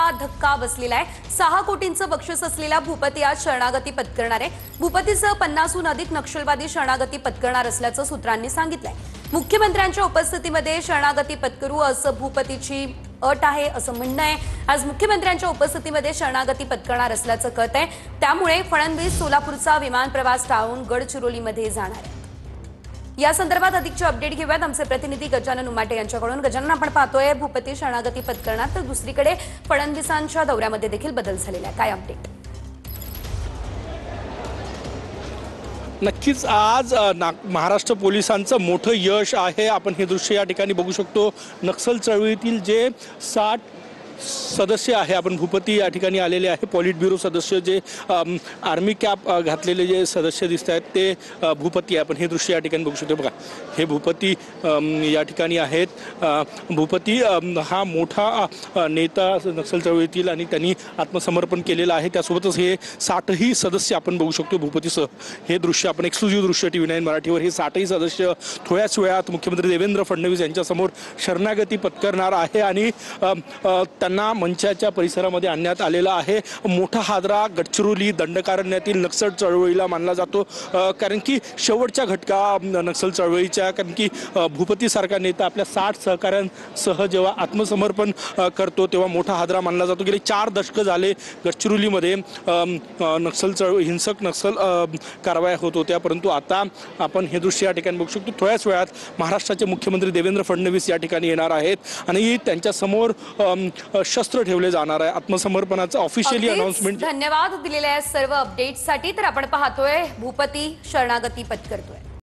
मोठा धक्का बसलेला आहे। 6 कोटींचं बक्षीस असलेला भूपती आज शरणागती पत्करणार आहे। भूपतीसह 50हून अधिक नक्षलवादी शरणागती पत्करणार असल्याचं सूत्रांनी सांगितलंय। मुख्यमंत्र्यांच्या उपस्थितीमध्ये शरणागती पत्करू असं भूपतीची अट आहे असं म्हणणं आहे। आज मुख्यमंत्र्यांच्या उपस्थितीमध्ये शरणागती पत्करणार असल्याचं कळतंय। त्यामुळे फडणवीस सोलापूरचा विमान प्रवास टाळून गडचिरोलीमध्ये जाणार आहे। या संदर्भात अधिकचे अपडेट घेऊयात आमचे प्रतिनिधी गजानन उमाटे यांच्याकडून। गजानन, आपण पाहतोय भूपती शरणागती पत्करणार, तर दुसरीकडे फडणवीसांच्या दौऱ्यामध्ये देखील बदल झालेला आहे, काय अपडेट? नक्कीच आज महाराष्ट्र पोलिसांचं मोठं यश आहे। आपण हे दृश्य या ठिकाणी बघू शकतो। नक्सल चळवळीतील जे 60 सदस्य आहे, आपण भूपती या ठिकाणी आलेले आहे। पॉलिट ब्युरो सदस्य जे आर्मी कॅप घातलेले जे सदस्य दिसत आहेत ते भूपती आहे। आपण हे दृश्य या ठिकाणी बघू शकतो। बघा, हे भूपती या ठिकाणी आहेत। भूपती हा मोठा नेता नक्सल चळवळीतील आणि त्यांनी आत्मसमर्पण केलेलं आहे। त्यासोबतच हे 60ही सदस्य आपण बघू शकतो भूपतीसह। हे दृश्य आपण एक्सक्लुझिव्ह दृश्य TV9 मराठीवर हे 60ही सदस्य थोड्याच वेळात मुख्यमंत्री देवेंद्र फडणवीस यांच्यासमोर शरणागती पत्करणार आहे आणि त्यांना मंचाच्या परिसरामध्ये आणण्यात आलेला आहे। मोठा हादरा गडचिरोली दंडकारण्यातील नक्सल चळवळीला मानला जातो, कारण की शेवटच्या घटका नक्सल चळवळीच्या, कारण की भूपतीसारखा नेता आपल्या 60 सहकाऱ्यांसह जेव्हा आत्मसमर्पण करतो तेव्हा मोठा हादरा मानला जातो। गेली 4 दशकं झाले गडचिरोलीमध्ये नक्सल चळवळी हिंसक नक्सल कारवाया होत होत्या, परंतु आता आपण हे दृश्य या ठिकाणी बघू शकतो। थोड्याच वेळात महाराष्ट्राचे मुख्यमंत्री देवेंद्र फडणवीस या ठिकाणी येणार आहेत आणि त्यांच्यासमोर शस्त्र ठेवले जाणार आहे। आत्मसमर्पणाचं ऑफिशियली अनाउन्समेंट। धन्यवाद दिलेल्या सर्व अपडेट्ससाठी। तर आपण पाहतोय भूपती शरणागती पत्करतोय।